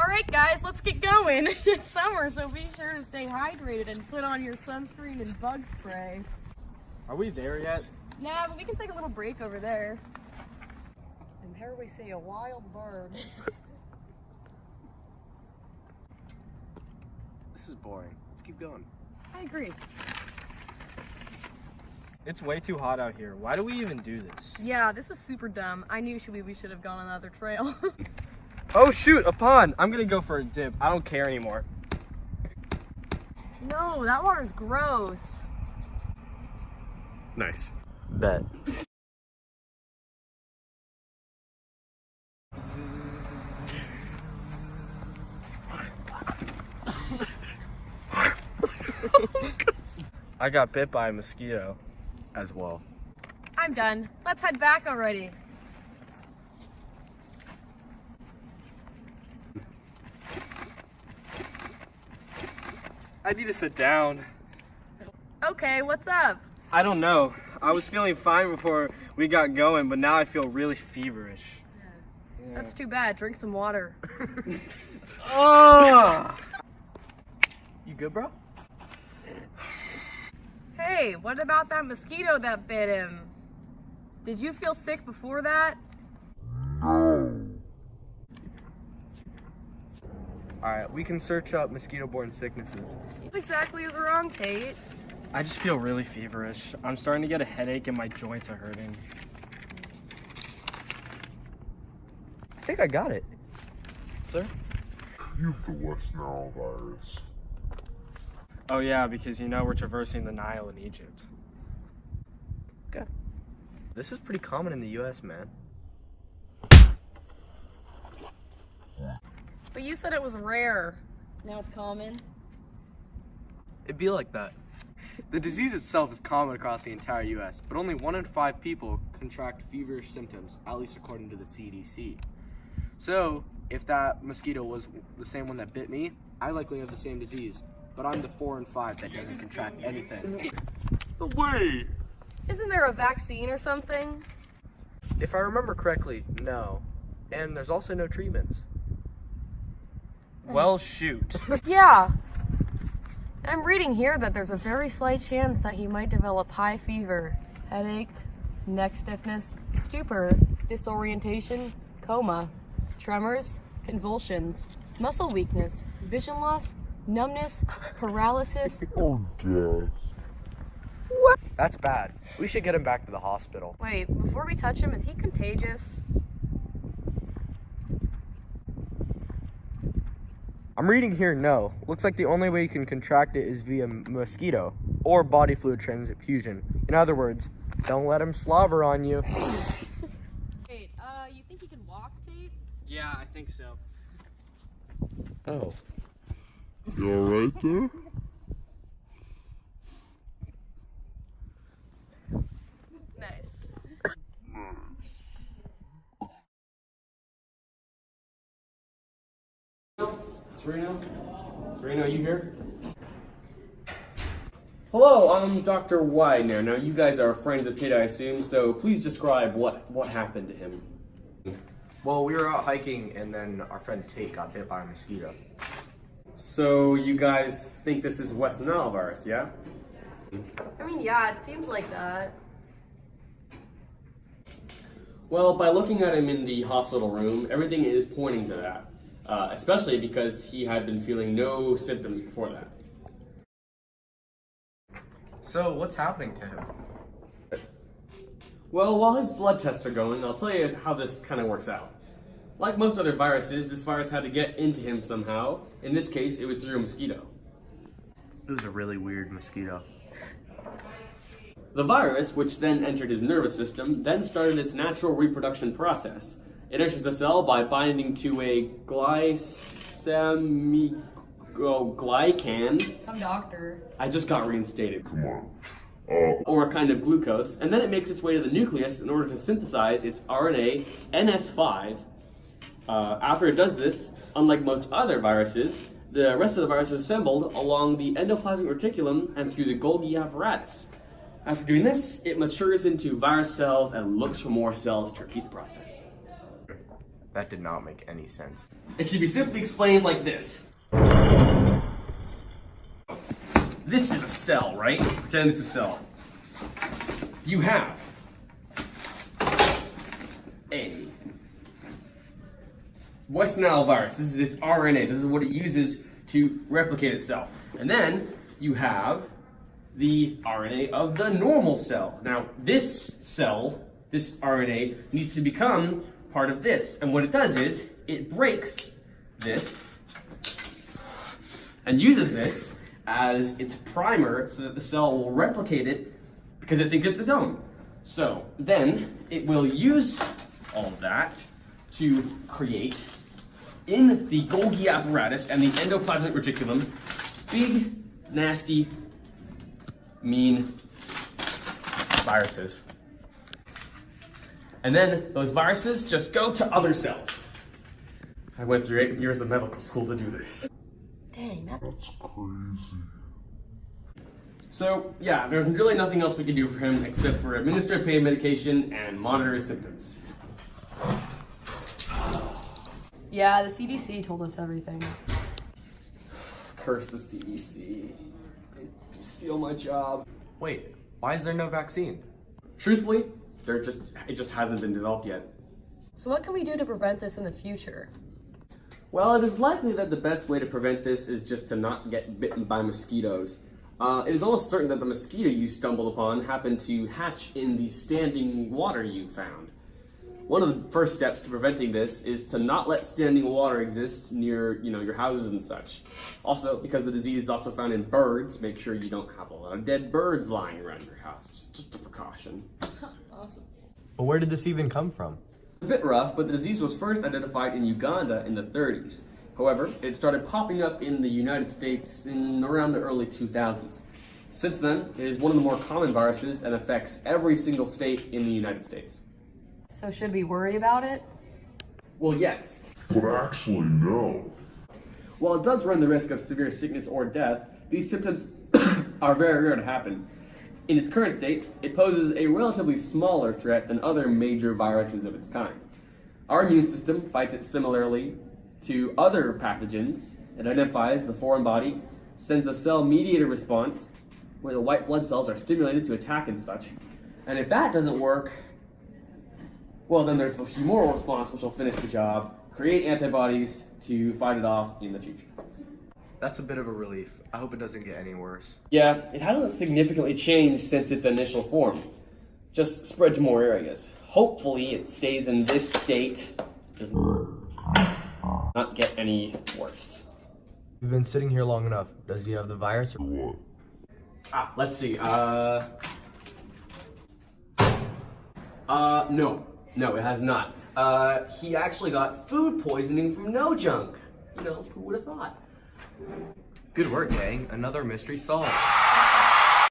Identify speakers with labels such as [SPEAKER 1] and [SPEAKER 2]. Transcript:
[SPEAKER 1] All right, guys, let's get going. It's summer, so be sure to stay hydrated and put on your sunscreen and bug spray.
[SPEAKER 2] Are we there yet?
[SPEAKER 1] Nah, but we can take a little break over there. And there we see a wild bird.
[SPEAKER 2] This is boring. Let's keep going.
[SPEAKER 1] I agree.
[SPEAKER 2] It's way too hot out here. Why do we even do this?
[SPEAKER 1] Yeah, this is super dumb. I knew we should have gone on another trail.
[SPEAKER 2] Oh shoot, a pond! I'm gonna go for a dip. I don't care anymore.
[SPEAKER 1] No, that water's gross.
[SPEAKER 2] Nice.
[SPEAKER 3] Bet.
[SPEAKER 2] I got bit by a mosquito as well.
[SPEAKER 1] I'm done. Let's head back already.
[SPEAKER 2] I need to sit down.
[SPEAKER 1] Okay, what's up?
[SPEAKER 2] I don't know. I was feeling fine before we got going, but now I feel really feverish. Yeah.
[SPEAKER 1] That's too bad. Drink some water.
[SPEAKER 2] Oh! You good, bro?
[SPEAKER 1] Hey, what about that mosquito that bit him? Did you feel sick before that?
[SPEAKER 3] Alright, we can search up mosquito-borne sicknesses.
[SPEAKER 1] What exactly is wrong, Tate?
[SPEAKER 2] I just feel really feverish. I'm starting to get a headache and my joints are hurting.
[SPEAKER 3] I think I got it.
[SPEAKER 2] Sir?
[SPEAKER 4] You've the West Nile virus.
[SPEAKER 2] Oh yeah, because you know we're traversing the Nile in Egypt.
[SPEAKER 3] Okay. This is pretty common in the US, man.
[SPEAKER 1] But you said it was rare. Now it's common.
[SPEAKER 3] It'd be like that. The disease itself is common across the entire US, but only 1 in 5 people contract feverish symptoms, at least according to the CDC. So, if that mosquito was the same one that bit me, I likely have the same disease, but I'm the 4 in 5 that doesn't contract anything.
[SPEAKER 4] Wait!
[SPEAKER 1] Isn't there a vaccine or something?
[SPEAKER 3] If I remember correctly, no. And there's also no treatments.
[SPEAKER 2] Well, shoot.
[SPEAKER 1] Yeah. I'm reading here that there's a very slight chance that he might develop high fever, headache, neck stiffness, stupor, disorientation, coma, tremors, convulsions, muscle weakness, vision loss, numbness, paralysis.
[SPEAKER 4] Or death.
[SPEAKER 3] That's bad. We should get him back to the hospital.
[SPEAKER 1] Wait, before we touch him, is he contagious?
[SPEAKER 3] I'm reading here no. Looks like the only way you can contract it is via mosquito or body fluid transfusion. In other words, don't let him slobber on you.
[SPEAKER 1] Wait, you think he can walk, Tate?
[SPEAKER 2] Yeah, I think so.
[SPEAKER 3] Oh.
[SPEAKER 4] You alright there?
[SPEAKER 1] Nice.
[SPEAKER 2] Sereno, you here? Hello, I'm Dr. Widener. Now, you guys are friends of Tate, I assume, so please describe what happened to him.
[SPEAKER 3] Well, we were out hiking and then our friend Tate got bit by a mosquito.
[SPEAKER 2] So, you guys think this is West Nile virus, yeah?
[SPEAKER 1] I mean, yeah, it seems like that.
[SPEAKER 2] Well, by looking at him in the hospital room, everything is pointing to that. Especially because he had been feeling no symptoms before that.
[SPEAKER 3] So, what's happening to him?
[SPEAKER 2] Well, while his blood tests are going, I'll tell you how this kind of works out. Like most other viruses, this virus had to get into him somehow. In this case, it was through a mosquito.
[SPEAKER 3] It was a really weird mosquito.
[SPEAKER 2] The virus, which then entered his nervous system, then started its natural reproduction process. It enters the cell by binding to a glycan.
[SPEAKER 1] Some doctor.
[SPEAKER 2] I just got reinstated.
[SPEAKER 4] Come on.
[SPEAKER 2] Or a kind of glucose, and then it makes its way to the nucleus in order to synthesize its RNA NS5. After it does this, unlike most other viruses, the rest of the virus is assembled along the endoplasmic reticulum and through the Golgi apparatus. After doing this, it matures into virus cells and looks for more cells to repeat the process.
[SPEAKER 3] That did not make any sense.
[SPEAKER 2] It can be simply explained like this. This is a cell, right? Pretend it's a cell. You have a West Nile virus. This is its RNA. This is what it uses to replicate itself. And then you have the RNA of the normal cell. Now, this cell, this RNA, needs to become part of this. And what it does is, it breaks this and uses this as its primer so that the cell will replicate it because it thinks it's its own. So then it will use all of that to create, in the Golgi apparatus and the endoplasmic reticulum, big, nasty, mean viruses. And then those viruses just go to other cells. I went through 8 years of medical school to do this.
[SPEAKER 1] Dang,
[SPEAKER 4] That's crazy.
[SPEAKER 2] So, yeah, there's really nothing else we can do for him except for administer pain medication and monitor his symptoms.
[SPEAKER 1] Yeah, the CDC told us everything.
[SPEAKER 2] Curse the CDC. They steal my job.
[SPEAKER 3] Wait, why is there no vaccine?
[SPEAKER 2] Truthfully, it just hasn't been developed yet.
[SPEAKER 1] So what can we do to prevent this in the future?
[SPEAKER 2] Well, it is likely that the best way to prevent this is just to not get bitten by mosquitoes. It is almost certain that the mosquito you stumbled upon happened to hatch in the standing water you found. One of the first steps to preventing this is to not let standing water exist near, your houses and such. Also, because the disease is also found in birds, make sure you don't have a lot of dead birds lying around your house. Just a precaution.
[SPEAKER 1] Awesome.
[SPEAKER 3] But where did this even come from?
[SPEAKER 2] A bit rough, but the disease was first identified in Uganda in the 30s. However, it started popping up in the United States in around the early 2000s. Since then, it is one of the more common viruses and affects every single state in the United States.
[SPEAKER 1] So should we worry about it?
[SPEAKER 2] Well, yes.
[SPEAKER 4] But actually, no.
[SPEAKER 2] While it does run the risk of severe sickness or death, these symptoms are very rare to happen. In its current state, it poses a relatively smaller threat than other major viruses of its kind. Our immune system fights it similarly to other pathogens. It identifies the foreign body, sends the cell-mediated response, where the white blood cells are stimulated to attack and such. And if that doesn't work, well, then there's the humoral response, which will finish the job, create antibodies to fight it off in the future.
[SPEAKER 3] That's a bit of a relief. I hope it doesn't get any worse.
[SPEAKER 2] Yeah, it hasn't significantly changed since its initial form. Just spread to more areas. Hopefully it stays in this state, does not get any worse.
[SPEAKER 3] We've been sitting here long enough. Does he have the virus?
[SPEAKER 4] What?
[SPEAKER 2] Let's see, no, it has not. He actually got food poisoning from no junk. Who would have thought?
[SPEAKER 3] Good work, gang. Another mystery solved.